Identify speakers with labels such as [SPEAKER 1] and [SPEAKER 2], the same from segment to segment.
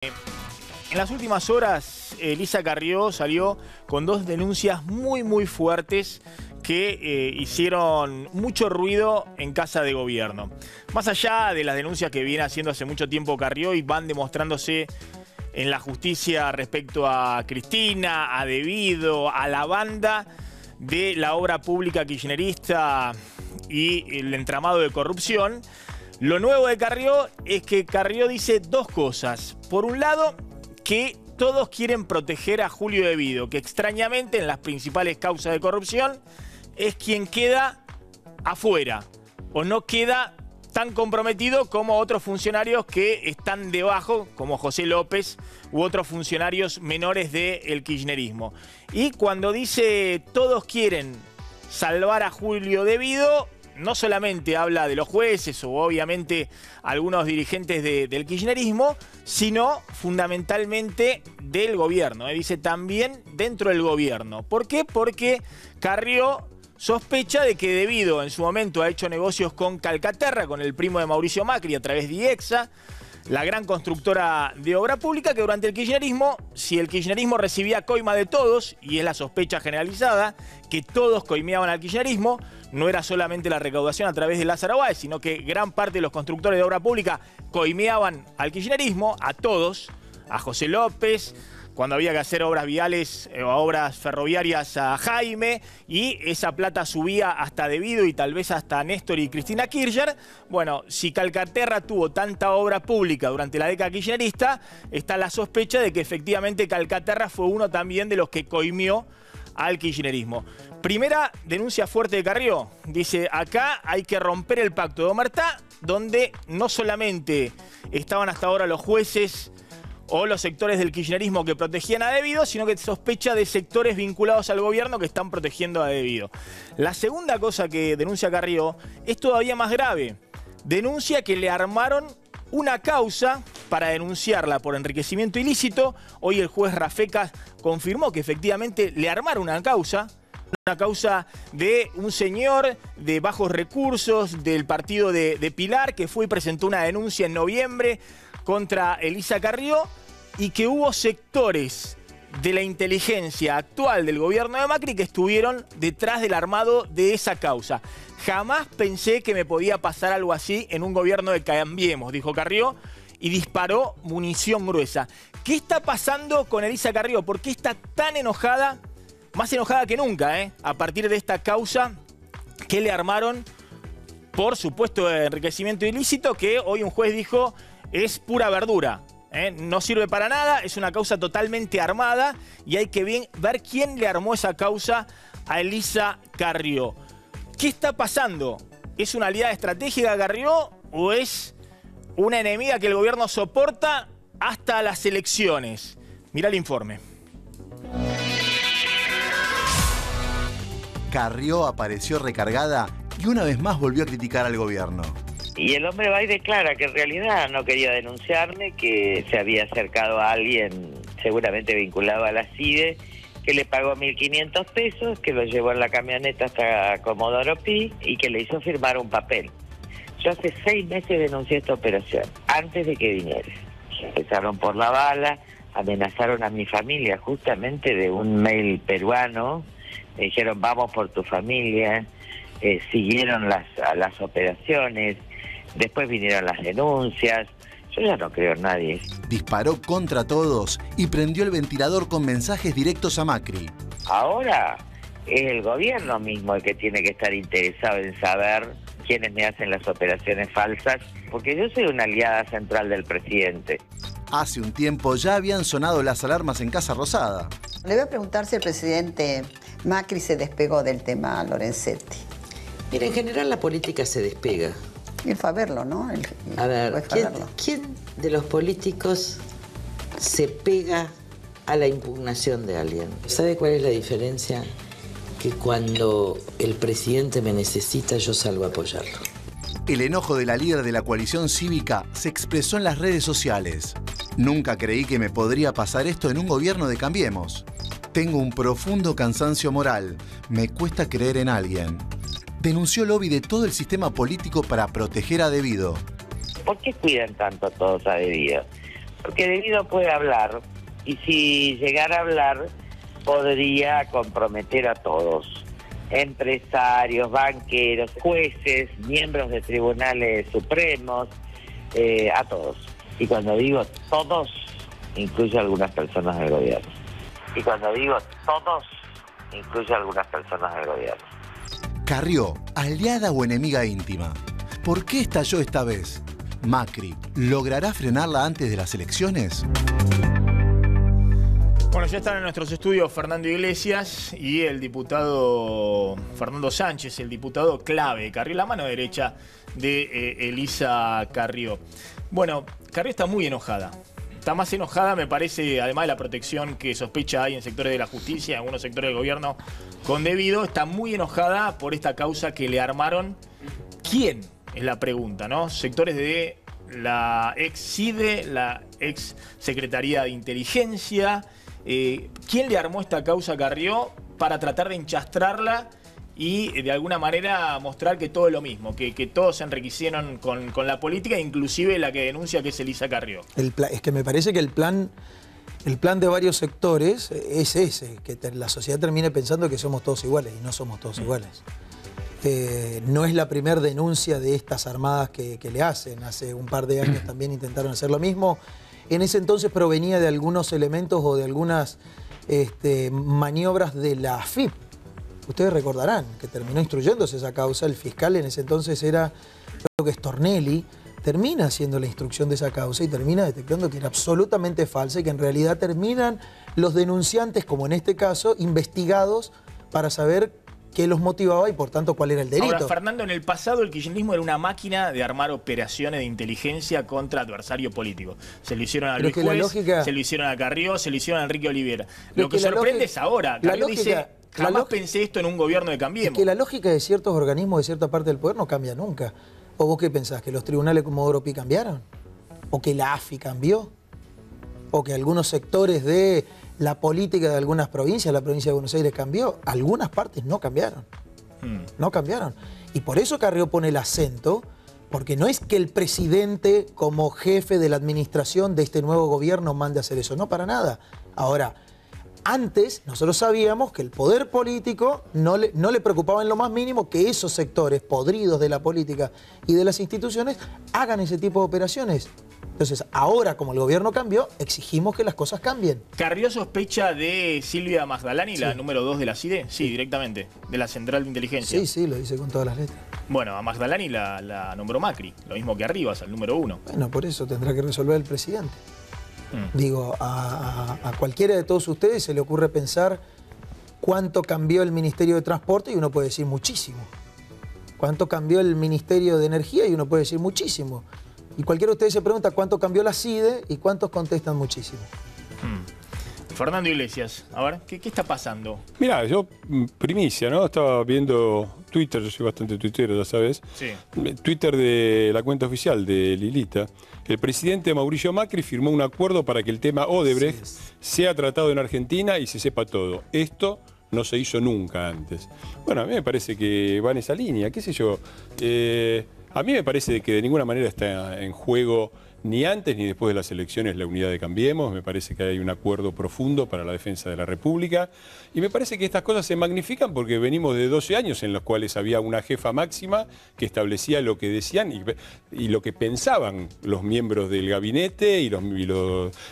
[SPEAKER 1] En las últimas horas, Elisa Carrió salió con dos denuncias muy fuertes que hicieron mucho ruido en Casa de Gobierno. Más allá de las denuncias que viene haciendo hace mucho tiempo Carrió y van demostrándose en la justicia respecto a Cristina, a Devido, a la banda de la obra pública kirchnerista y el entramado de corrupción, lo nuevo de Carrió es que Carrió dice dos cosas. Por un lado, que todos quieren proteger a Julio Devido, que extrañamente en las principales causas de corrupción es quien queda afuera o no queda tan comprometido como otros funcionarios que están debajo, como José López u otros funcionarios menores del kirchnerismo. Y cuando dice todos quieren salvar a Julio Devido, no solamente habla de los jueces o obviamente algunos dirigentes del kirchnerismo, sino fundamentalmente del gobierno. Dice también dentro del gobierno. ¿Por qué? Porque Carrió sospecha de que Devido en su momento ha hecho negocios con Calcaterra, con el primo de Mauricio Macri a través de IEXA, la gran constructora de obra pública, que durante el kirchnerismo, si el kirchnerismo recibía coima de todos, y es la sospecha generalizada, que todos coimeaban al kirchnerismo, no era solamente la recaudación a través de Lázaro Báez, sino que gran parte de los constructores de obra pública coimeaban al kirchnerismo, a todos, a José López, cuando había que hacer obras viales o obras ferroviarias a Jaime, y esa plata subía hasta Devido y tal vez hasta Néstor y Cristina Kirchner. Bueno, si Calcaterra tuvo tanta obra pública durante la década kirchnerista, está la sospecha de que efectivamente Calcaterra fue uno también de los que coimió al kirchnerismo. Primera denuncia fuerte de Carrió. Dice, acá hay que romper el pacto de Omertá, donde no solamente estaban hasta ahora los jueces o los sectores del kirchnerismo que protegían a Devido, sino que sospecha de sectores vinculados al gobierno que están protegiendo a Devido. La segunda cosa que denuncia Carrió es todavía más grave. Denuncia que le armaron una causa para denunciarla por enriquecimiento ilícito. Hoy el juez Rafecas confirmó que efectivamente le armaron una causa de un señor de bajos recursos del partido de Pilar, que fue y presentó una denuncia en noviembre contra Elisa Carrió, y que hubo sectores de la inteligencia actual del gobierno de Macri que estuvieron detrás del armado de esa causa. Jamás pensé que me podía pasar algo así en un gobierno de Cambiemos, dijo Carrió, y disparó munición gruesa. ¿Qué está pasando con Elisa Carrió? ¿Por qué está tan enojada? Más enojada que nunca, a partir de esta causa que le armaron por supuesto enriquecimiento ilícito, que hoy un juez dijo es pura verdura. No sirve para nada, es una causa totalmente armada y hay que ver quién le armó esa causa a Elisa Carrió. ¿Qué está pasando? ¿Es una aliada estratégica Carrió o es una enemiga que el gobierno soporta hasta las elecciones? Mirá el informe.
[SPEAKER 2] Carrió apareció recargada y una vez más volvió a criticar al gobierno.
[SPEAKER 3] Y el hombre va y declara que en realidad no quería denunciarme, que se había acercado a alguien seguramente vinculado a la CIDE, que le pagó 1.500 pesos, que lo llevó en la camioneta hasta Comodoro Pi y que le hizo firmar un papel. Yo hace 6 meses denuncié esta operación, antes de que viniera. Empezaron por la bala, amenazaron a mi familia justamente de un mail peruano, me dijeron vamos por tu familia, siguieron las operaciones. Después vinieron las denuncias. Yo ya no creo en nadie.
[SPEAKER 2] Disparó contra todos y prendió el ventilador con mensajes directos a Macri.
[SPEAKER 3] Ahora es el gobierno mismo el que tiene que estar interesado en saber quiénes me hacen las operaciones falsas, porque yo soy una aliada central del presidente.
[SPEAKER 2] Hace un tiempo ya habían sonado las alarmas en Casa Rosada.
[SPEAKER 4] Le voy a preguntar si el presidente Macri se despegó del tema Lorenzetti.
[SPEAKER 5] Mira, en general la política se despega.
[SPEAKER 4] Él fue a verlo, ¿no?
[SPEAKER 5] A ver, ¿quién de los políticos se pega a la impugnación de alguien? ¿Sabe cuál es la diferencia? Que cuando el presidente me necesita, yo salgo a apoyarlo.
[SPEAKER 2] El enojo de la líder de la coalición cívica se expresó en las redes sociales. Nunca creí que me podría pasar esto en un gobierno de Cambiemos. Tengo un profundo cansancio moral. Me cuesta creer en alguien. Denunció lobby de todo el sistema político para proteger a Devido.
[SPEAKER 3] ¿Por qué cuidan tanto a todos a Devido? Porque Debido puede hablar, y si llegara a hablar, podría comprometer a todos. Empresarios, banqueros, jueces, miembros de tribunales supremos, a todos. Y cuando digo todos, incluye a algunas personas del gobierno. Y cuando digo todos, incluye a algunas personas del gobierno.
[SPEAKER 2] Carrió, aliada o enemiga íntima. ¿Por qué estalló esta vez? Macri, ¿logrará frenarla antes de las elecciones?
[SPEAKER 1] Bueno, ya están en nuestros estudios Fernando Iglesias y el diputado Fernando Sánchez, el diputado clave, Carrió, la mano derecha de Elisa Carrió. Bueno, Carrió está muy enojada. Está más enojada, me parece, además de la protección que sospecha hay en sectores de la justicia, en algunos sectores del gobierno, con Debido. Está muy enojada por esta causa que le armaron. ¿Quién? Es la pregunta, ¿no? Sectores de la ex CIDE, la ex Secretaría de Inteligencia. ¿Quién le armó esta causa a Carrió para tratar de enchastrarla y de alguna manera mostrar que todo es lo mismo, que todos se enriquecieron con la política, inclusive la que denuncia, que es Elisa Carrió?
[SPEAKER 6] Es que me parece que el plan de varios sectores es ese, que la sociedad termine pensando que somos todos iguales, y no somos todos iguales. No es la primera denuncia de estas armadas que le hacen. Hace un par de años también intentaron hacer lo mismo. En ese entonces provenía de algunos elementos o de algunas maniobras de la AFIP. Ustedes recordarán que terminó instruyéndose esa causa. El fiscal en ese entonces era, creo que Stornelli, termina haciendo la instrucción de esa causa y termina detectando que era absolutamente falsa y que en realidad terminan los denunciantes, como en este caso, investigados para saber qué los motivaba y por tanto cuál era el delito.
[SPEAKER 1] Ahora, Fernando, en el pasado el kirchnerismo era una máquina de armar operaciones de inteligencia contra adversario político. Se lo hicieron a Luis Juez, se lo hicieron a Carrió, se lo hicieron a Enrique Olivera. Lo que sorprende es ahora. Carrió dice, jamás pensé esto en un gobierno de Cambiemos.
[SPEAKER 6] Es que la lógica de ciertos organismos de cierta parte del poder no cambia nunca. ¿O vos qué pensás? ¿Que los tribunales como Oropi cambiaron? ¿O que la AFI cambió? ¿O que algunos sectores de la política de algunas provincias, la provincia de Buenos Aires cambió? Algunas partes no cambiaron. No cambiaron. Y por eso Carrió pone el acento, porque no es que el presidente como jefe de la administración de este nuevo gobierno mande a hacer eso, no, para nada. Ahora, antes nosotros sabíamos que el poder político no le preocupaba en lo más mínimo que esos sectores podridos de la política y de las instituciones hagan ese tipo de operaciones. Entonces, ahora, como el gobierno cambió, exigimos que las cosas cambien.
[SPEAKER 1] ¿Carrió sospecha de Silvia Magdalani, la número 2 de la CIDE? Sí, directamente, de la Central de Inteligencia.
[SPEAKER 6] Sí, lo dice con todas las letras.
[SPEAKER 1] Bueno, a Magdalani la nombró Macri, lo mismo que Arribas, el número 1.
[SPEAKER 6] Bueno, por eso tendrá que resolver el presidente. Digo, a cualquiera de todos ustedes se le ocurre pensar cuánto cambió el Ministerio de Transporte y uno puede decir muchísimo. Cuánto cambió el Ministerio de Energía y uno puede decir muchísimo. Y cualquiera de ustedes se pregunta cuánto cambió la CIDE y cuántos contestan muchísimo.
[SPEAKER 1] Fernando Iglesias, a ver, ¿qué está pasando?
[SPEAKER 7] Mirá, yo, primicia, ¿no? Estaba viendo Twitter, yo soy bastante tuitero, ya sabes.
[SPEAKER 1] Sí.
[SPEAKER 7] Twitter de la cuenta oficial de Lilita. El presidente Mauricio Macri firmó un acuerdo para que el tema Odebrecht sea tratado en Argentina y se sepa todo. Esto no se hizo nunca antes. Bueno, a mí me parece que va en esa línea, qué sé yo. A mí me parece que de ninguna manera está en juego ni antes ni después de las elecciones la unidad de Cambiemos. Me parece que hay un acuerdo profundo para la defensa de la República. Y me parece que estas cosas se magnifican porque venimos de 12 años en los cuales había una jefa máxima que establecía lo que decían y lo que pensaban los miembros del gabinete.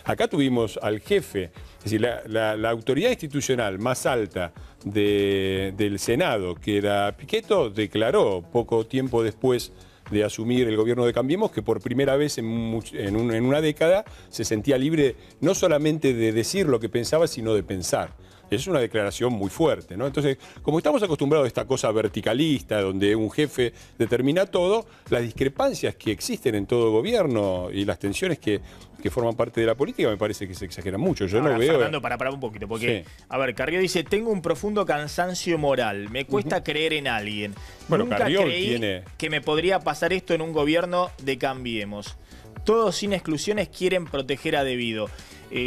[SPEAKER 7] Acá tuvimos al jefe, es decir, la autoridad institucional más alta del Senado, que era Pichetto, declaró poco tiempo después de asumir el gobierno de Cambiemos que por primera vez en una década se sentía libre no solamente de decir lo que pensaba, sino de pensar. Es una declaración muy fuerte, ¿no? Entonces, como estamos acostumbrados a esta cosa verticalista, donde un jefe determina todo, las discrepancias que existen en todo gobierno y las tensiones que forman parte de la política, me parece que se exageran mucho. Yo
[SPEAKER 1] ahora,
[SPEAKER 7] no veo...
[SPEAKER 1] Fernando, para un poquito, porque, sí. A ver, Carrió dice, tengo un profundo cansancio moral, me cuesta creer en alguien.
[SPEAKER 7] Bueno,
[SPEAKER 1] Nunca
[SPEAKER 7] Carrió
[SPEAKER 1] creí que me podría pasar esto en un gobierno de Cambiemos. Todos sin exclusiones quieren proteger a Debido.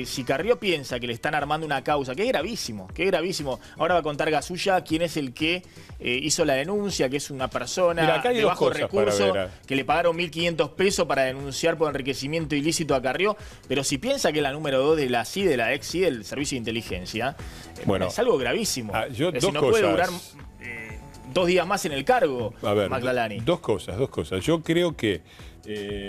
[SPEAKER 1] si Carrió piensa que le están armando una causa, que es gravísimo, ahora va a contar Gasulla quién es el que hizo la denuncia, que es una persona
[SPEAKER 7] Mira, acá hay
[SPEAKER 1] de
[SPEAKER 7] dos
[SPEAKER 1] bajo
[SPEAKER 7] cosas
[SPEAKER 1] recurso,
[SPEAKER 7] para ver.
[SPEAKER 1] que le pagaron 1.500 pesos para denunciar por enriquecimiento ilícito a Carrió, pero si piensa que es la número 2 de la CIDE, la ex CIDE, del Servicio de Inteligencia,
[SPEAKER 7] Bueno,
[SPEAKER 1] es algo gravísimo.
[SPEAKER 7] yo
[SPEAKER 1] Es decir,
[SPEAKER 7] dos
[SPEAKER 1] no puede
[SPEAKER 7] cosas.
[SPEAKER 1] durar 2 días más en el cargo,
[SPEAKER 7] A ver,
[SPEAKER 1] Magdalani.
[SPEAKER 7] dos cosas. Yo creo que,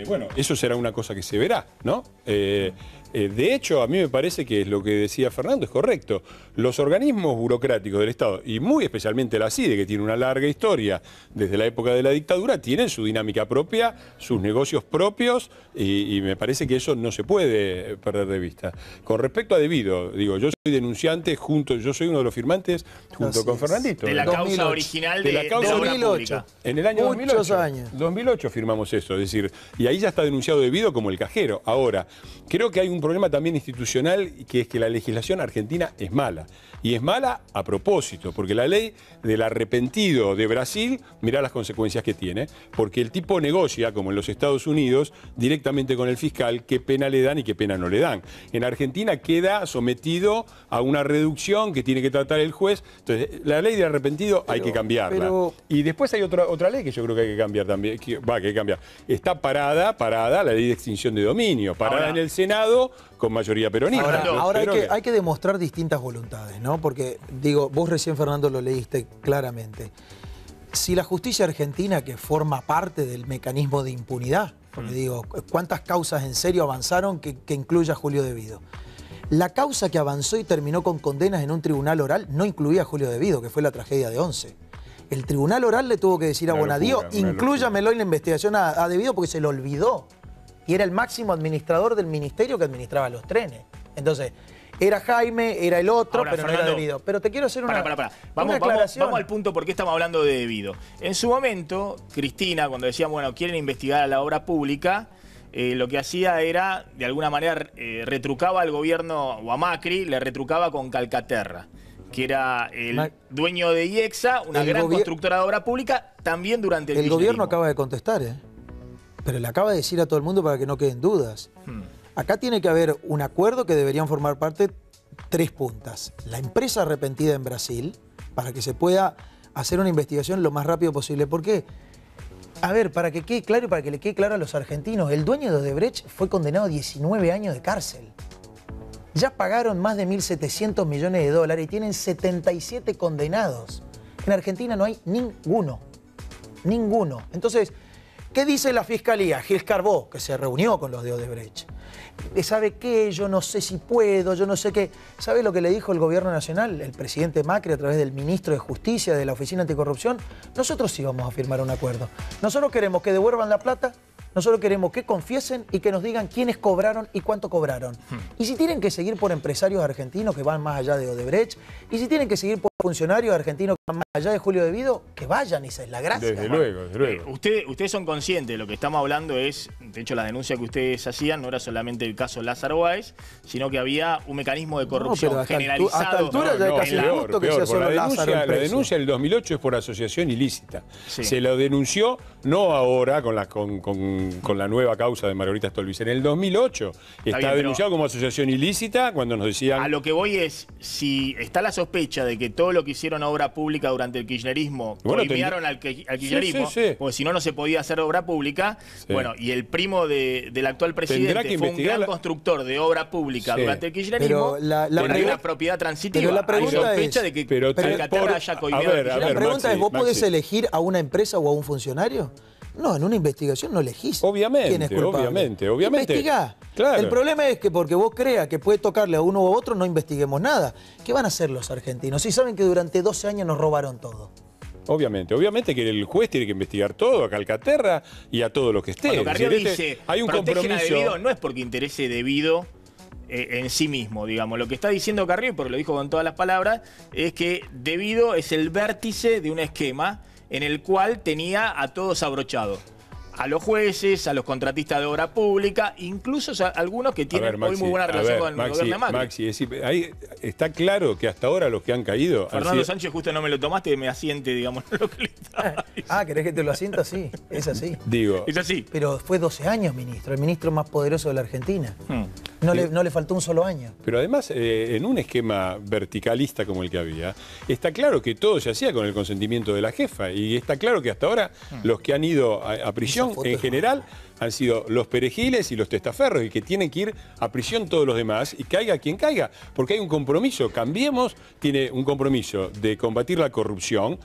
[SPEAKER 7] bueno, eso será una cosa que se verá, ¿no? De hecho, a mí me parece que lo que decía Fernando es correcto. Los organismos burocráticos del Estado, y muy especialmente la CIDE, que tiene una larga historia desde la época de la dictadura, tienen su dinámica propia, sus negocios propios, y me parece que eso no se puede perder de vista. Con respecto a Debido, digo, yo soy denunciante, yo soy uno de los firmantes junto
[SPEAKER 6] Así
[SPEAKER 7] con
[SPEAKER 6] es.
[SPEAKER 7] Fernandito.
[SPEAKER 1] De la
[SPEAKER 6] 2008.
[SPEAKER 1] causa original
[SPEAKER 7] De la causa
[SPEAKER 1] de obra
[SPEAKER 6] 2008.
[SPEAKER 1] pública.
[SPEAKER 7] En el año
[SPEAKER 6] Muchos
[SPEAKER 7] 2008.
[SPEAKER 6] años.
[SPEAKER 7] 2008 firmamos eso, es decir, y ahí ya está denunciado Debido como el cajero. Ahora, creo que hay un problema también institucional, que es que la legislación argentina es mala. Y es mala a propósito, porque la ley del arrepentido de Brasil, mirá las consecuencias que tiene, porque el tipo negocia, como en los Estados Unidos, directamente con el fiscal qué pena le dan y qué pena no le dan. En Argentina queda sometido a una reducción que tiene que tratar el juez. Entonces, la ley del arrepentido hay que cambiarla. Y después hay otra ley que yo creo que hay que cambiar también. Que hay que cambiar. Está parada la ley de extinción de dominio, parada en el Senado con mayoría peronista.
[SPEAKER 6] Ahora hay que demostrar distintas voluntades, ¿no? Porque, digo, vos recién, Fernando, lo leíste claramente. Si la justicia argentina, que forma parte del mecanismo de impunidad, porque digo, ¿cuántas causas en serio avanzaron que incluya a Julio Debido? La causa que avanzó y terminó con condenas en un tribunal oral no incluía a Julio Debido, que fue la tragedia de Once. El tribunal oral le tuvo que decir a Bonadío, inclúyamelo en la investigación a Debido, porque se lo olvidó. Y era el máximo administrador del ministerio que administraba los trenes. Entonces, era Jaime, era el otro,
[SPEAKER 1] ahora,
[SPEAKER 6] pero
[SPEAKER 1] Fernando,
[SPEAKER 6] no era Debido. Pero te quiero hacer una
[SPEAKER 1] Vamos al punto por qué estamos hablando de Debido. En su momento, Cristina, cuando decíamos, bueno, quieren investigar a la obra pública, lo que hacía era, de alguna manera, retrucaba al gobierno, o a Macri, le retrucaba con Calcaterra, que era el dueño de IEXA, una gran constructora de obra pública, también durante el
[SPEAKER 6] gobierno
[SPEAKER 1] kirchnerismo.
[SPEAKER 6] acaba de contestar, pero le acaba de decir a todo el mundo para que no queden dudas. Acá tiene que haber un acuerdo que deberían formar parte 3 puntas. La empresa arrepentida en Brasil, para que se pueda hacer una investigación lo más rápido posible. ¿Por qué? A ver, para que quede claro y para que le quede claro a los argentinos, el dueño de Odebrecht fue condenado a 19 años de cárcel. Ya pagaron más de 1.700 millones de dólares y tienen 77 condenados. En Argentina no hay ninguno. Ninguno. Entonces, ¿qué dice la Fiscalía? Gil Carbó, que se reunió con los de Odebrecht. ¿Sabe qué? Yo no sé si puedo, yo no sé qué. ¿Sabe lo que le dijo el gobierno nacional? El presidente Macri, a través del ministro de Justicia, de la Oficina Anticorrupción. Nosotros sí vamos a firmar un acuerdo. Nosotros queremos que devuelvan la plata, nosotros queremos que confiesen y que nos digan quiénes cobraron y cuánto cobraron. Y si tienen que seguir por empresarios argentinos que van más allá de Odebrecht, y si tienen que seguir por funcionarios argentinos que van más allá de Julio Debido, que vayan, esa es la gracia.
[SPEAKER 7] Desde luego, desde luego.
[SPEAKER 1] Ustedes son conscientes de lo que estamos hablando es, de hecho la denuncia que ustedes hacían no era solamente el caso Lázaro Báez, sino que había un mecanismo de corrupción generalizado.
[SPEAKER 6] Hasta altura ya es casi injusto que sea solo Lázaro.
[SPEAKER 7] La denuncia del 2008 es por asociación ilícita.
[SPEAKER 1] Sí.
[SPEAKER 7] Se lo denunció, no ahora con la nueva causa de Margarita Stolbiz. En el 2008 está denunciado como asociación ilícita cuando nos decían...
[SPEAKER 1] A lo que voy es, si está la sospecha de que todo lo que hicieron a obra pública durante el kirchnerismo, coimearon al kirchnerismo, porque si no, no se podía hacer obra pública, bueno, y el primo del actual presidente fue un gran constructor de obra pública durante el kirchnerismo, hay una propiedad transitiva.
[SPEAKER 6] Pero la pregunta
[SPEAKER 1] hay sospecha
[SPEAKER 6] es,
[SPEAKER 1] de que Calcaterra haya coimeado.
[SPEAKER 6] La pregunta es, ¿vos podés elegir a una empresa o a un funcionario? No, en una investigación no elegís.
[SPEAKER 7] Obviamente,
[SPEAKER 6] quién es culpable.
[SPEAKER 7] obviamente.
[SPEAKER 6] Investigá.
[SPEAKER 7] Claro.
[SPEAKER 6] El problema es que porque vos creas que puede tocarle a uno u otro, no investiguemos nada. ¿Qué van a hacer los argentinos? Si saben que durante 12 años nos robaron todo.
[SPEAKER 7] Obviamente que el juez tiene que investigar todo, a Calcaterra y a todo lo que esté.
[SPEAKER 1] Cuando Carrió dice,
[SPEAKER 7] hay un
[SPEAKER 1] protegen a
[SPEAKER 7] compromiso.
[SPEAKER 1] Debido, no es porque interese Debido en sí mismo, digamos. Lo que está diciendo Carrió, porque lo dijo con todas las palabras, es que Debido es el vértice de un esquema en el cual tenía a todos abrochados. a los jueces, a los contratistas de obra pública, incluso a algunos que tienen hoy muy buena relación con el gobierno de Macri.
[SPEAKER 7] Maxi, es decir, ahí está claro que hasta ahora los que han caído...
[SPEAKER 1] Fernando Sánchez, justo no me lo tomaste, me asiente, digamos, lo que le estaba diciendo.
[SPEAKER 6] ¿Querés que te lo asienta? Sí, es así.
[SPEAKER 7] Digo...
[SPEAKER 1] Es así.
[SPEAKER 6] Pero fue 12 años ministro, el ministro más poderoso de la Argentina. No le faltó un solo año.
[SPEAKER 7] Pero además, en un esquema verticalista como el que había, está claro que todo se hacía con el consentimiento de la jefa. Y está claro que hasta ahora los que han ido a prisión, en general, han sido los perejiles y los testaferros, y que tienen que ir a prisión todos los demás, y caiga quien caiga. Porque hay un compromiso. Cambiemos tiene un compromiso de combatir la corrupción,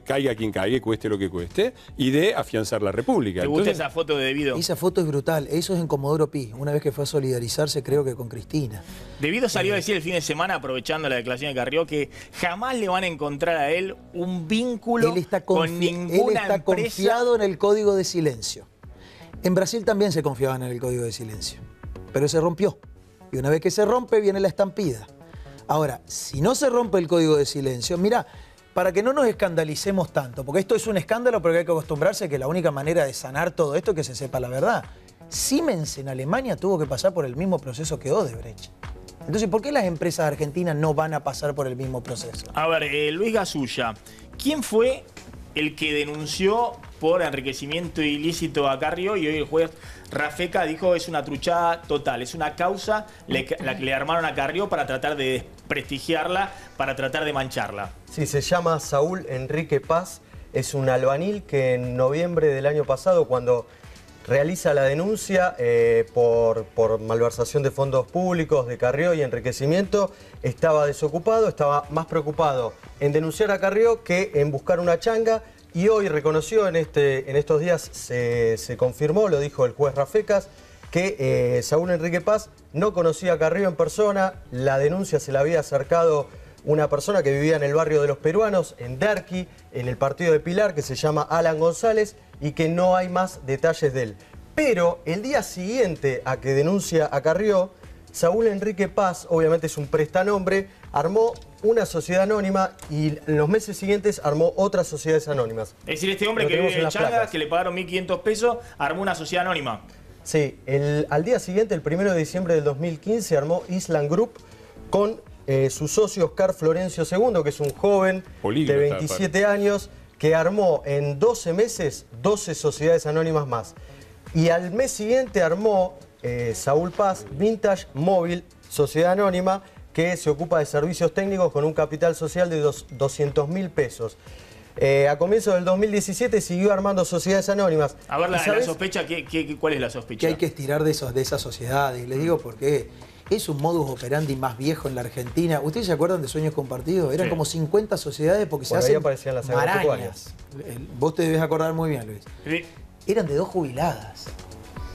[SPEAKER 7] caiga quien caiga, cueste lo que cueste, y de afianzar la República.
[SPEAKER 1] ¿Te gusta esa foto de Devido?
[SPEAKER 6] Esa foto es brutal. Eso es en Comodoro Pi. Una vez que fue a solidarizarse, creo que con Cristina.
[SPEAKER 1] Devido salió a decir el fin de semana, aprovechando la declaración de Carrió, que jamás le van a encontrar a él un vínculo con ninguna
[SPEAKER 6] empresa. Confiado en el Código de Silencio. En Brasil también se confiaban en el Código de Silencio, pero se rompió. Y una vez que se rompe, viene la estampida. Ahora, si no se rompe el Código de Silencio, mira, para que no nos escandalicemos tanto, porque esto es un escándalo, pero hay que acostumbrarse que la única manera de sanar todo esto es que se sepa la verdad. Siemens en Alemania tuvo que pasar por el mismo proceso que Odebrecht. Entonces, ¿por qué las empresas argentinas no van a pasar por el mismo proceso?
[SPEAKER 1] A ver, Luis Gasulla, ¿quién fue el que denunció por enriquecimiento ilícito a Carrió? Y hoy el juez Rafeca dijo es una truchada total, es una causa la que le armaron a Carrió para tratar de desprestigiarla, para tratar de mancharla.
[SPEAKER 8] Sí, se llama Saúl Enrique Paz, es un albanil que en noviembre del año pasado, cuando realiza la denuncia por malversación de fondos públicos de Carrió y enriquecimiento, estaba desocupado, estaba más preocupado en denunciar a Carrió que en buscar una changa, y hoy reconoció, en estos días se confirmó, lo dijo el juez Rafecas, que Saúl Enrique Paz no conocía a Carrió en persona. La denuncia se la había acercado una persona que vivía en el barrio de los peruanos, en Derqui, en el partido de Pilar, que se llama Alan González, y que no hay más detalles de él. Pero el día siguiente a que denuncia a Carrió, Saúl Enrique Paz, obviamente es un prestanombre, armó una sociedad anónima y en los meses siguientes armó otras sociedades anónimas.
[SPEAKER 1] Es decir, este hombre que vive en Changas, que le pagaron 1.500 pesos, armó una sociedad anónima.
[SPEAKER 8] Sí, al día siguiente, el 1 de diciembre del 2015, armó Island Group con su socio Oscar Florencio II, que es un joven de 27 años, que armó en 12 meses 12 sociedades anónimas más. Y al mes siguiente armó Saúl Paz Vintage Móvil, sociedad anónima, que se ocupa de servicios técnicos con un capital social de 200.000 pesos. A comienzos del 2017 siguió armando sociedades anónimas.
[SPEAKER 1] A ver, la sospecha, ¿cuál es la sospecha?
[SPEAKER 6] Que hay que estirar de esas sociedades. Les digo porque es un modus operandi más viejo en la Argentina. ¿Ustedes se acuerdan de Sueños Compartidos? Eran como 50 sociedades porque se hacen marañas. Vos te debes acordar muy bien, Luis.
[SPEAKER 1] Sí.
[SPEAKER 6] Eran de 2 jubiladas.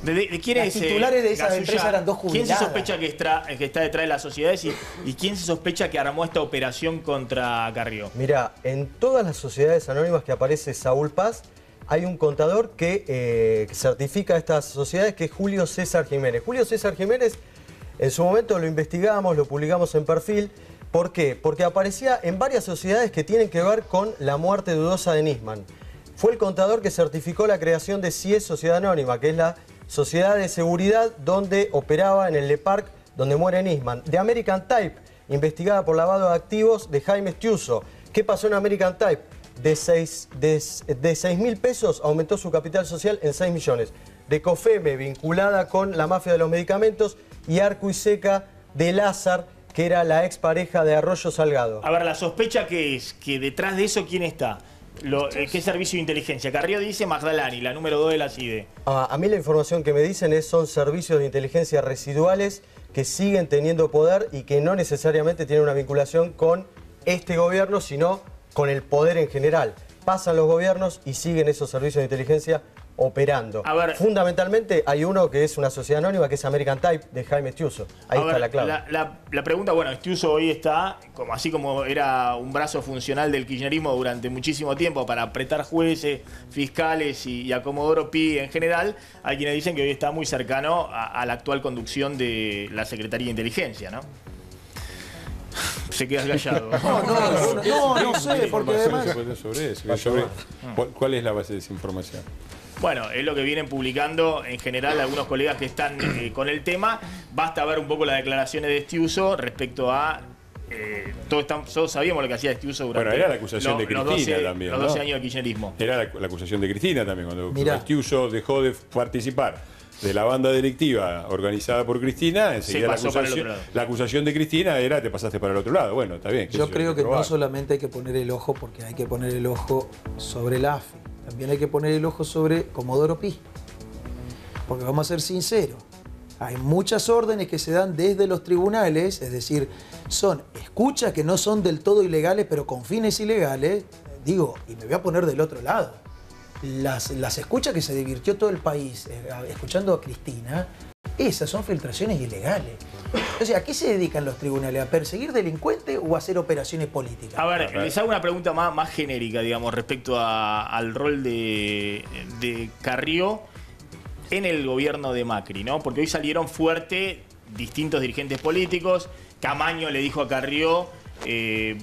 [SPEAKER 1] ¿De quién
[SPEAKER 6] Las titulares de esa empresa eran 2 jubiladas.
[SPEAKER 1] ¿Quién se sospecha que está detrás de las sociedades y quién se sospecha que armó esta operación contra Carrió?
[SPEAKER 8] Mirá, en todas las sociedades anónimas que aparece Saúl Paz, hay un contador que certifica estas sociedades, que es Julio César Jiménez. Julio César Jiménez, en su momento lo investigamos, lo publicamos en Perfil. ¿Por qué? Porque aparecía en varias sociedades que tienen que ver con la muerte dudosa de Nisman. Fue el contador que certificó la creación de CIES Sociedad Anónima, que es la sociedad de seguridad donde operaba en el Le Parc, donde muere Nisman. De American Type, investigada por lavado de activos de Jaime Estiuso. ¿Qué pasó en American Type? De 6.000 pesos aumentó su capital social en 6 millones. De Cofeme, vinculada con la mafia de los medicamentos. Y Arco y Seca de Lázar, que era la expareja de Arroyo Salgado.
[SPEAKER 1] A ver, la sospecha que es que detrás de eso, ¿quién está? ¿Qué servicio de inteligencia? Carrió dice Magdalani, la número 2 de la CIDE.
[SPEAKER 8] A mí la información que me dicen son servicios de inteligencia residuales que siguen teniendo poder y que no necesariamente tienen una vinculación con este gobierno, sino con el poder en general. Pasan los gobiernos y siguen esos servicios de inteligencia operando.
[SPEAKER 1] A ver,
[SPEAKER 8] fundamentalmente hay uno que es una sociedad anónima, que es American Type, de Jaime Estiuso. Ahí está la clave.
[SPEAKER 1] La pregunta, bueno, Estiuso hoy está, así como era un brazo funcional del kirchnerismo durante muchísimo tiempo para apretar jueces, fiscales y a Comodoro Pi en general, hay quienes dicen que hoy está muy cercano a la actual conducción de la Secretaría de Inteligencia, ¿no? Se queda callado.
[SPEAKER 6] No sé, porque además...
[SPEAKER 7] ¿Cuál es la base de esa información?
[SPEAKER 1] Bueno, es lo que vienen publicando en general algunos colegas que están con el tema. Basta ver un poco las declaraciones de Estiuso respecto a... todos sabíamos lo que hacía Estiuso durante
[SPEAKER 7] era la acusación de Cristina también,
[SPEAKER 1] los 12
[SPEAKER 7] ¿no?
[SPEAKER 1] años del kirchnerismo.
[SPEAKER 7] Era la acusación de Cristina también, cuando Estiuso dejó de participar de la banda delictiva organizada por Cristina, enseguida la acusación de Cristina era te pasaste para el otro lado. Bueno, está bien.
[SPEAKER 6] Yo creo que no solamente hay que poner el ojo, porque hay que poner el ojo sobre la AFI, también hay que poner el ojo sobre Comodoro Pi. Porque vamos a ser sinceros, hay muchas órdenes que se dan desde los tribunales, es decir, son escuchas que no son del todo ilegales, pero con fines ilegales. Digo, y me voy a poner del otro lado. Las escuchas que se divirtió todo el país escuchando a Cristina, esas son filtraciones ilegales. Entonces, ¿a qué se dedican los tribunales? ¿A perseguir delincuentes o a hacer operaciones políticas?
[SPEAKER 1] A ver, les hago una pregunta más genérica, digamos, respecto al rol de Carrió en el gobierno de Macri, ¿no? Porque hoy salieron fuerte distintos dirigentes políticos. Camaño le dijo a Carrió,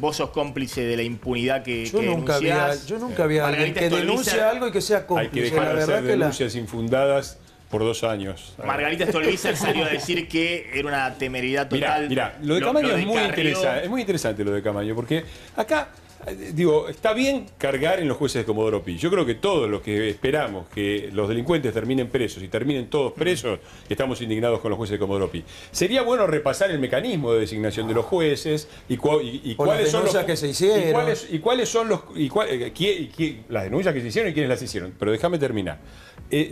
[SPEAKER 1] vos sos cómplice de la impunidad que denunciás.
[SPEAKER 6] Yo nunca vi a alguien que denuncia algo y que sea cómplice.
[SPEAKER 7] Hay que dejar de hacer denuncias infundadas por 2 años.
[SPEAKER 1] Margarita Stolbizer salió a decir que era una temeridad total.
[SPEAKER 7] Mirá, lo de Camaño es muy interesante lo de Camaño, porque acá, digo, está bien cargar en los jueces de Comodoro Pi. Yo creo que todos los que esperamos que los delincuentes terminen presos y terminen todos presos, estamos indignados con los jueces de Comodoro Pi. Sería bueno repasar el mecanismo de designación de los jueces y cuáles son los
[SPEAKER 6] que se hicieron.
[SPEAKER 7] Y cuáles son los las denuncias que se hicieron y quiénes las hicieron. Pero déjame terminar.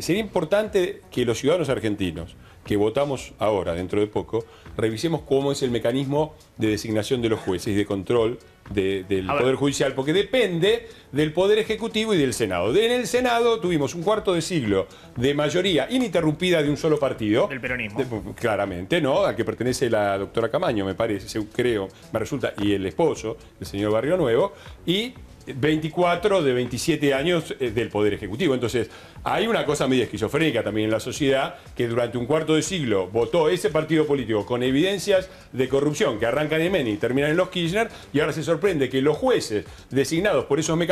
[SPEAKER 7] Sería importante que los ciudadanos argentinos que votamos ahora, dentro de poco, revisemos cómo es el mecanismo de designación de los jueces y de control del Poder Judicial, porque depende del Poder Ejecutivo y del Senado. En el Senado tuvimos un cuarto de siglo de mayoría ininterrumpida de un solo partido.
[SPEAKER 1] Del peronismo.
[SPEAKER 7] Claramente, ¿no? Al que pertenece la doctora Camaño, me parece, creo, me resulta, y el esposo, el señor Barrio Nuevo, y 24 de 27 años del Poder Ejecutivo. Entonces, hay una cosa medio esquizofrénica también en la sociedad, que durante un cuarto de siglo votó ese partido político con evidencias de corrupción que arrancan en Menem y terminan en los Kirchner, y ahora se sorprende que los jueces designados por esos mecanismos